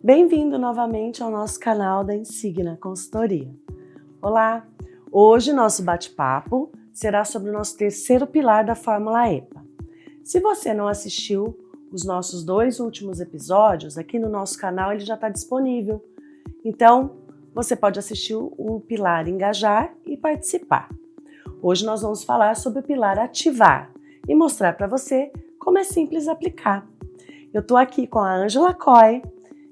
Bem-vindo novamente ao nosso canal da Insigna Consultoria. Olá! Hoje nosso bate-papo será sobre o nosso terceiro pilar da Fórmula EPA. Se você não assistiu os nossos 2 últimos episódios, aqui no nosso canal ele já está disponível. Então, você pode assistir o pilar Engajar e participar. Hoje nós vamos falar sobre o pilar Ativar e mostrar para você como é simples aplicar. Eu estou aqui com a Ângela Coy,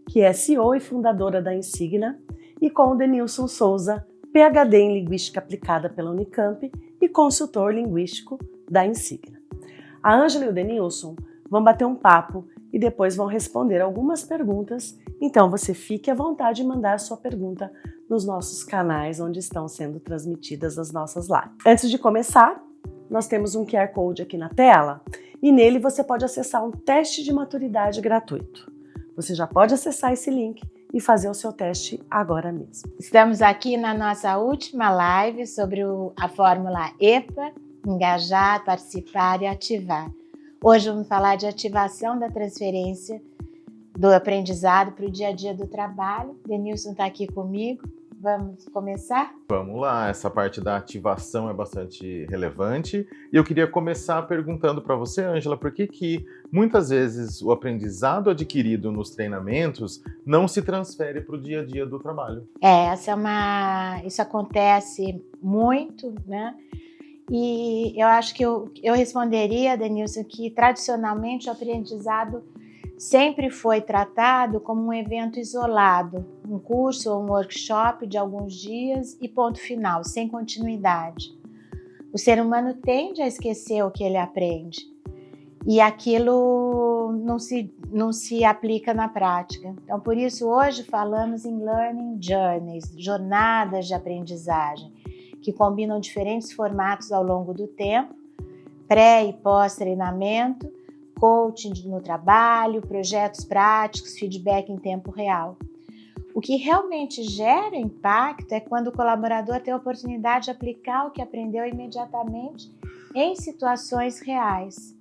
que é CEO e fundadora da Insigna, e com o Denilson Souza, PhD em Linguística Aplicada pela Unicamp e consultor linguístico da Insigna. A Ângela e o Denilson vão bater um papo e depois vão responder algumas perguntas, então você fique à vontade de mandar a sua pergunta nos nossos canais onde estão sendo transmitidas as nossas lives. Antes de começar, nós temos um QR Code aqui na tela e nele você pode acessar um teste de maturidade gratuito. Você já pode acessar esse link e fazer o seu teste agora mesmo. Estamos aqui na nossa última live sobre a fórmula EPA, engajar, participar e ativar. Hoje vamos falar de ativação da transferência do aprendizado para o dia a dia do trabalho. Denilson está aqui comigo. Vamos começar? Vamos lá, essa parte da ativação é bastante relevante e eu queria começar perguntando para você, Ângela, por que muitas vezes o aprendizado adquirido nos treinamentos não se transfere para o dia a dia do trabalho? Isso acontece muito, né? E eu acho que eu responderia, Denilson, que tradicionalmente o aprendizado sempre foi tratado como um evento isolado, um curso ou um workshop de alguns dias e ponto final, sem continuidade. O ser humano tende a esquecer o que ele aprende e aquilo não se aplica na prática. Então, por isso, hoje falamos em Learning Journeys, jornadas de aprendizagem, que combinam diferentes formatos ao longo do tempo, pré e pós-treinamento, coaching no trabalho, projetos práticos, feedback em tempo real. O que realmente gera impacto é quando o colaborador tem a oportunidade de aplicar o que aprendeu imediatamente em situações reais,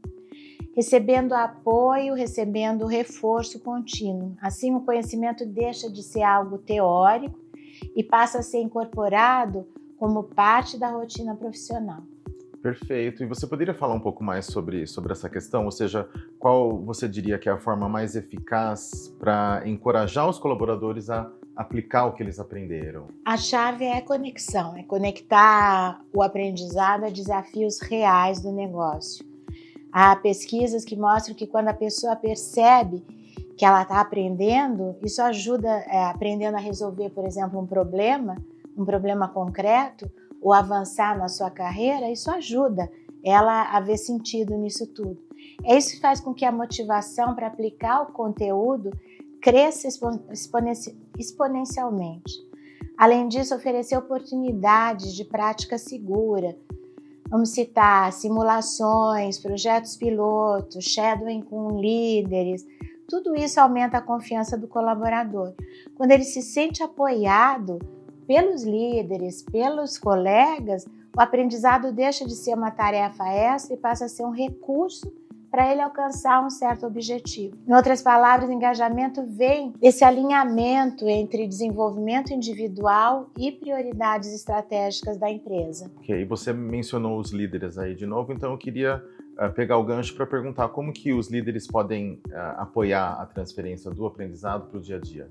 recebendo apoio, recebendo reforço contínuo. Assim, o conhecimento deixa de ser algo teórico e passa a ser incorporado como parte da rotina profissional. Perfeito. E você poderia falar um pouco mais sobre essa questão? Ou seja, qual você diria que é a forma mais eficaz para encorajar os colaboradores a aplicar o que eles aprenderam? A chave é a conexão, é conectar o aprendizado a desafios reais do negócio. Há pesquisas que mostram que quando a pessoa percebe que ela está aprendendo, isso ajuda aprendendo a resolver, por exemplo, um problema concreto, ou avançar na sua carreira, isso ajuda ela a ver sentido nisso tudo. Isso que faz com que a motivação para aplicar o conteúdo cresça exponencialmente. Além disso, oferecer oportunidades de prática segura. Vamos citar simulações, projetos pilotos, shadowing com líderes. Tudo isso aumenta a confiança do colaborador. Quando ele se sente apoiado pelos líderes, pelos colegas, o aprendizado deixa de ser uma tarefa extra e passa a ser um recurso para ele alcançar um certo objetivo. Em outras palavras, engajamento vem desse alinhamento entre desenvolvimento individual e prioridades estratégicas da empresa. Ok, você mencionou os líderes aí de novo, então eu queria pegar o gancho para perguntar como que os líderes podem apoiar a transferência do aprendizado para o dia a dia.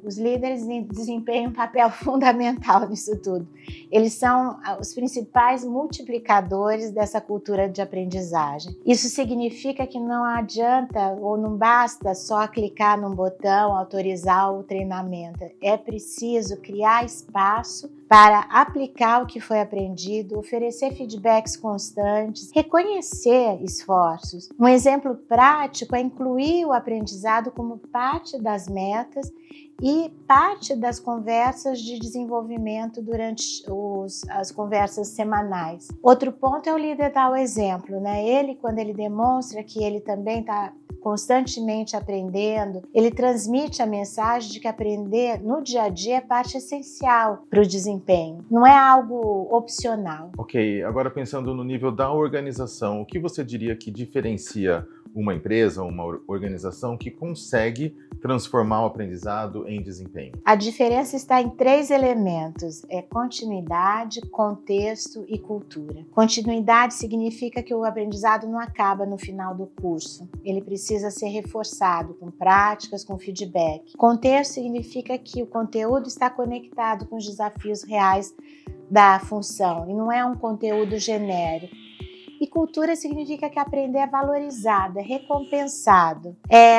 Os líderes desempenham um papel fundamental nisso tudo. Eles são os principais multiplicadores dessa cultura de aprendizagem. Isso significa que não adianta ou não basta só clicar num botão, autorizar o treinamento. É preciso criar espaço para aplicar o que foi aprendido, oferecer feedbacks constantes, reconhecer esforços. Um exemplo prático é incluir o aprendizado como parte das metas e parte das conversas de desenvolvimento durante as conversas semanais. Outro ponto é o líder dar o exemplo, né? Ele, quando ele demonstra que ele também está constantemente aprendendo, ele transmite a mensagem de que aprender no dia a dia é parte essencial para o desempenho, não é algo opcional. Ok, agora pensando no nível da organização, o que você diria que diferencia uma empresa, uma organização que consegue transformar o aprendizado em desempenho? A diferença está em 3 elementos: continuidade, contexto e cultura. Continuidade significa que o aprendizado não acaba no final do curso. Ele precisa ser reforçado com práticas, com feedback. Contexto significa que o conteúdo está conectado com os desafios reais da função e não é um conteúdo genérico. E cultura significa que aprender é valorizado, é recompensado.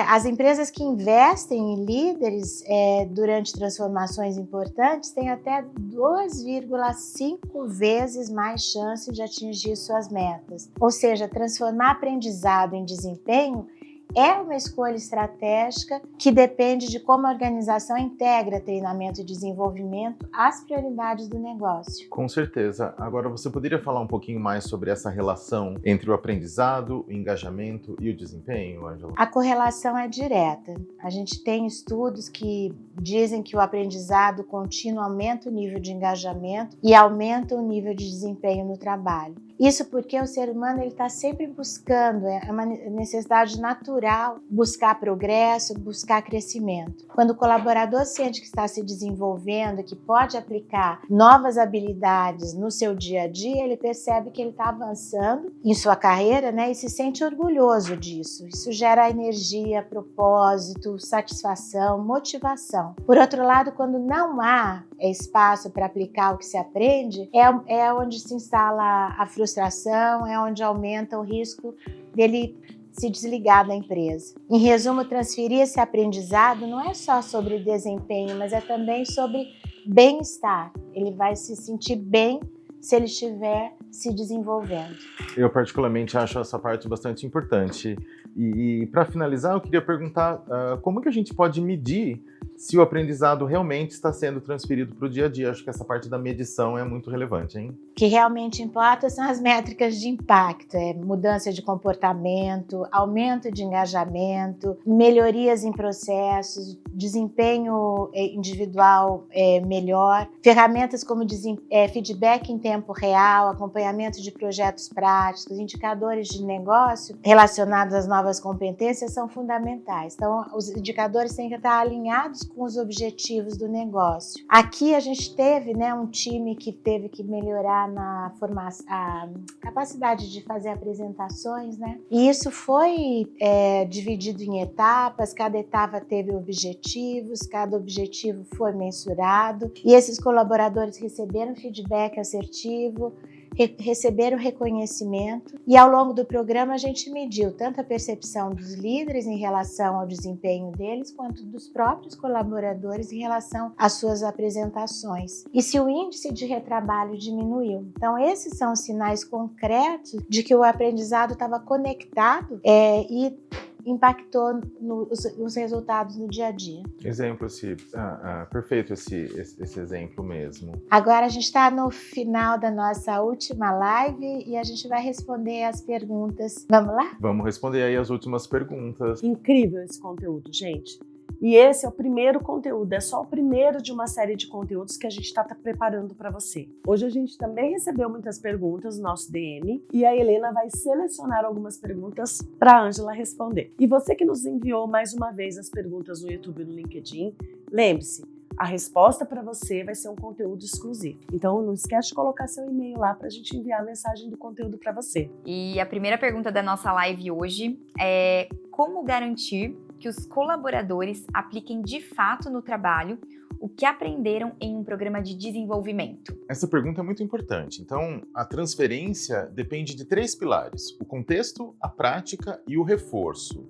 As empresas que investem em líderes durante transformações importantes têm até 2,5 vezes mais chance de atingir suas metas. Ou seja, transformar aprendizado em desempenho é uma escolha estratégica que depende de como a organização integra treinamento e desenvolvimento às prioridades do negócio. Com certeza. Agora, você poderia falar um pouquinho mais sobre essa relação entre o aprendizado, o engajamento e o desempenho, Ângela? A correlação é direta. A gente tem estudos que dizem que o aprendizado contínuo aumenta o nível de engajamento e aumenta o nível de desempenho no trabalho. Isso porque o ser humano está sempre buscando, é uma necessidade natural, buscar progresso, buscar crescimento. Quando o colaborador sente que está se desenvolvendo, que pode aplicar novas habilidades no seu dia a dia, ele percebe que ele está avançando em sua carreira, né, e se sente orgulhoso disso. Isso gera energia, propósito, satisfação, motivação. Por outro lado, quando não há espaço para aplicar o que se aprende, é onde se instala a frustração, é onde aumenta o risco dele se desligar da empresa. Em resumo, transferir esse aprendizado não é só sobre desempenho, mas é também sobre bem-estar. Ele vai se sentir bem se ele estiver se desenvolvendo. Eu particularmente acho essa parte bastante importante. E para finalizar, eu queria perguntar como que a gente pode medir se o aprendizado realmente está sendo transferido para o dia a dia. Acho que essa parte da medição é muito relevante, hein? O que realmente importa são as métricas de impacto, mudança de comportamento, aumento de engajamento, melhorias em processos, desempenho individual melhor, ferramentas como feedback em tempo real, acompanhamento de projetos práticos, indicadores de negócio relacionados às novas competências são fundamentais. Então, os indicadores têm que estar alinhados com os objetivos do negócio. Aqui a gente teve um time que teve que melhorar na formação, a capacidade de fazer apresentações, e isso foi dividido em etapas, cada etapa teve objetivos, cada objetivo foi mensurado e esses colaboradores receberam feedback assertivo, receberam reconhecimento e ao longo do programa a gente mediu tanto a percepção dos líderes em relação ao desempenho deles quanto dos próprios colaboradores em relação às suas apresentações e se o índice de retrabalho diminuiu. Então esses são os sinais concretos de que o aprendizado estava conectado e impactou nos resultados no dia a dia. Exemplo, perfeito esse exemplo mesmo. Agora a gente está no final da nossa última live e a gente vai responder as perguntas. Vamos lá? Vamos responder aí as últimas perguntas. Incrível esse conteúdo, gente. E esse é o primeiro conteúdo, é só o primeiro de uma série de conteúdos que a gente está preparando para você. Hoje a gente também recebeu muitas perguntas no nosso DM e a Helena vai selecionar algumas perguntas para a Ângela responder. E você que nos enviou mais uma vez as perguntas no YouTube e no LinkedIn, lembre-se, a resposta para você vai ser um conteúdo exclusivo. Então não esquece de colocar seu e-mail lá para a gente enviar a mensagem do conteúdo para você. E a primeira pergunta da nossa live hoje é como garantir que os colaboradores apliquem de fato no trabalho o que aprenderam em um programa de desenvolvimento? Essa pergunta é muito importante. Então, a transferência depende de 3 pilares: o contexto, a prática e o reforço.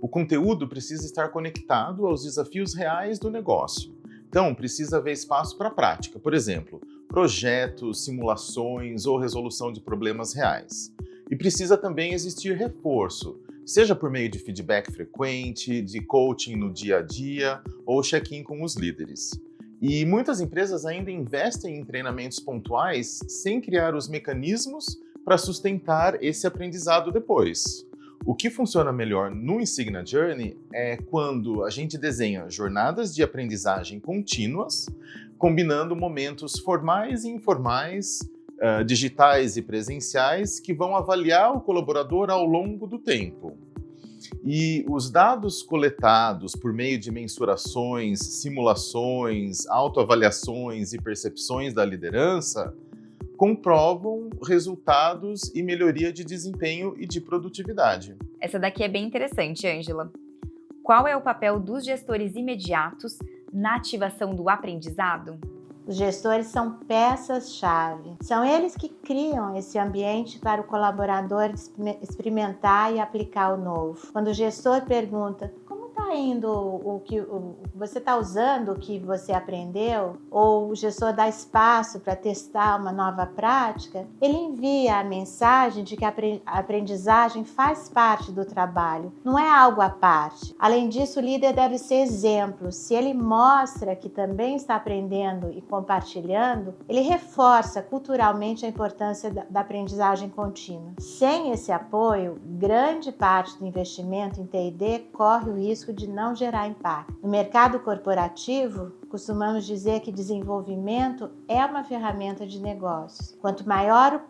O conteúdo precisa estar conectado aos desafios reais do negócio. Então, precisa haver espaço para a prática, por exemplo, projetos, simulações ou resolução de problemas reais. E precisa também existir reforço, seja por meio de feedback frequente, de coaching no dia a dia ou check-in com os líderes. E muitas empresas ainda investem em treinamentos pontuais sem criar os mecanismos para sustentar esse aprendizado depois. O que funciona melhor no Insignia Journey é quando a gente desenha jornadas de aprendizagem contínuas, combinando momentos formais e informais, digitais e presenciais, que vão avaliar o colaborador ao longo do tempo. E os dados coletados por meio de mensurações, simulações, autoavaliações e percepções da liderança comprovam resultados e melhoria de desempenho e de produtividade. Essa daqui é bem interessante, Ângela. Qual é o papel dos gestores imediatos na ativação do aprendizado? Os gestores são peças-chave. São eles que criam esse ambiente para o colaborador experimentar e aplicar o novo. Quando o gestor pergunta: como está indo você está usando o que você aprendeu? Ou o gestor dá espaço para testar uma nova prática, ele envia a mensagem de que a aprendizagem faz parte do trabalho, não é algo à parte. Além disso, o líder deve ser exemplo. Se ele mostra que também está aprendendo e compartilhando, ele reforça culturalmente a importância da aprendizagem contínua. Sem esse apoio, grande parte do investimento em T&D corre o risco de não gerar impacto. No mercado corporativo, costumamos dizer que desenvolvimento é uma ferramenta de negócios. Quanto maior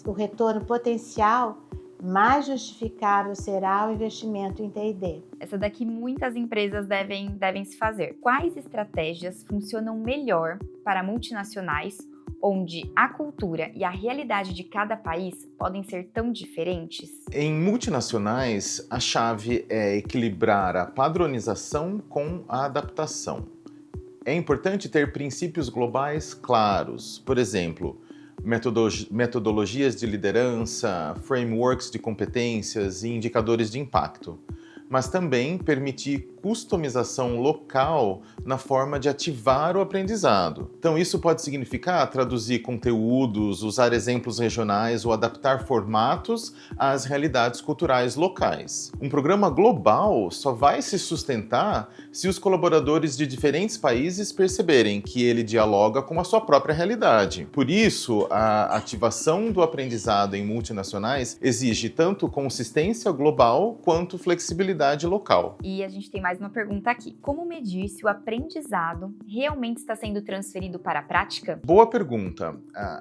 o retorno potencial, mais justificável será o investimento em T&D. Essa daqui muitas empresas devem se fazer. Quais estratégias funcionam melhor para multinacionais, onde a cultura e a realidade de cada país podem ser tão diferentes? Em multinacionais, a chave é equilibrar a padronização com a adaptação. É importante ter princípios globais claros, por exemplo, metodologias de liderança, frameworks de competências e indicadores de impacto, mas também permitir customização local na forma de ativar o aprendizado. Então isso pode significar traduzir conteúdos, usar exemplos regionais ou adaptar formatos às realidades culturais locais. Um programa global só vai se sustentar se os colaboradores de diferentes países perceberem que ele dialoga com a sua própria realidade. Por isso, a ativação do aprendizado em multinacionais exige tanto consistência global quanto flexibilidade local. E a gente tem mais uma pergunta aqui. Como medir se o aprendizado realmente está sendo transferido para a prática? Boa pergunta.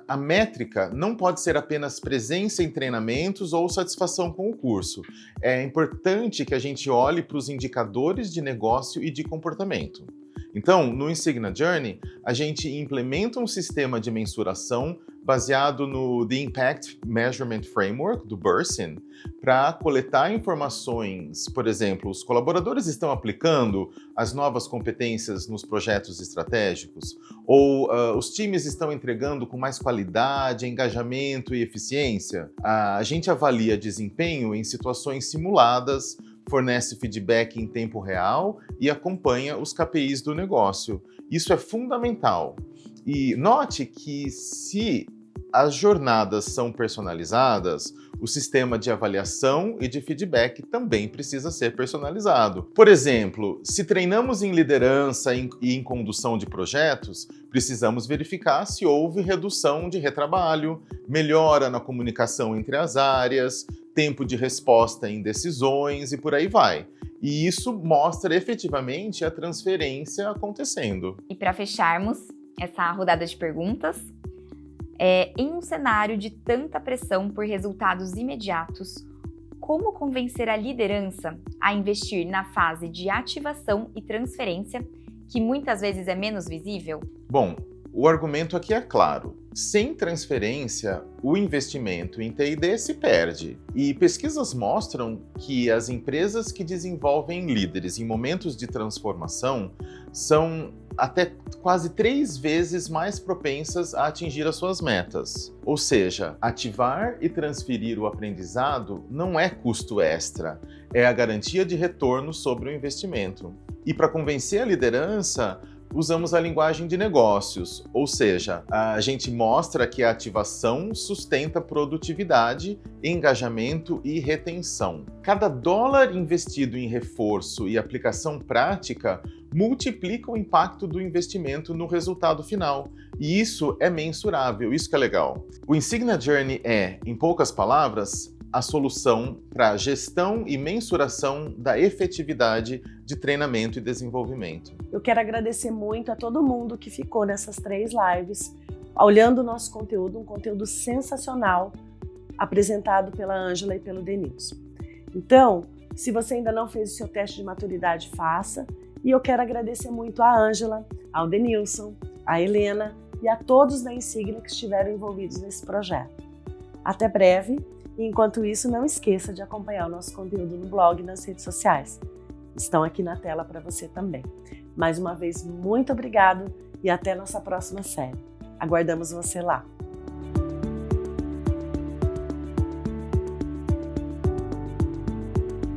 A métrica não pode ser apenas presença em treinamentos ou satisfação com o curso. É importante que a gente olhe para os indicadores de negócio e de comportamento. Então, no Insignia Journey, a gente implementa um sistema de mensuração baseado no The Impact Measurement Framework, do Burson, para coletar informações. Por exemplo, os colaboradores estão aplicando as novas competências nos projetos estratégicos? Ou os times estão entregando com mais qualidade, engajamento e eficiência? A gente avalia desempenho em situações simuladas, fornece feedback em tempo real e acompanha os KPIs do negócio. Isso é fundamental. E note que se as jornadas são personalizadas, o sistema de avaliação e de feedback também precisa ser personalizado. Por exemplo, se treinamos em liderança e em condução de projetos, precisamos verificar se houve redução de retrabalho, melhora na comunicação entre as áreas, tempo de resposta em decisões e por aí vai. E isso mostra efetivamente a transferência acontecendo. E para fecharmos essa rodada de perguntas, em um cenário de tanta pressão por resultados imediatos, como convencer a liderança a investir na fase de ativação e transferência, que muitas vezes é menos visível? Bom, o argumento aqui é claro. Sem transferência, o investimento em T&D se perde. E pesquisas mostram que as empresas que desenvolvem líderes em momentos de transformação são até quase 3 vezes mais propensas a atingir as suas metas. Ou seja, ativar e transferir o aprendizado não é custo extra, é a garantia de retorno sobre o investimento. E para convencer a liderança, usamos a linguagem de negócios, ou seja, a gente mostra que a ativação sustenta produtividade, engajamento e retenção. Cada dólar investido em reforço e aplicação prática multiplica o impacto do investimento no resultado final. E isso é mensurável, isso que é legal. O Insignia Journey é, em poucas palavras, a solução para gestão e mensuração da efetividade de treinamento e desenvolvimento. Eu quero agradecer muito a todo mundo que ficou nessas 3 lives, olhando o nosso conteúdo, um conteúdo sensacional, apresentado pela Ângela e pelo Denilson. Então, se você ainda não fez o seu teste de maturidade, faça. E eu quero agradecer muito a Ângela, ao Denilson, a Helena e a todos da Insignia que estiveram envolvidos nesse projeto. Até breve, e enquanto isso, não esqueça de acompanhar o nosso conteúdo no blog e nas redes sociais. Estão aqui na tela para você também. Mais uma vez, muito obrigado e até nossa próxima série. Aguardamos você lá!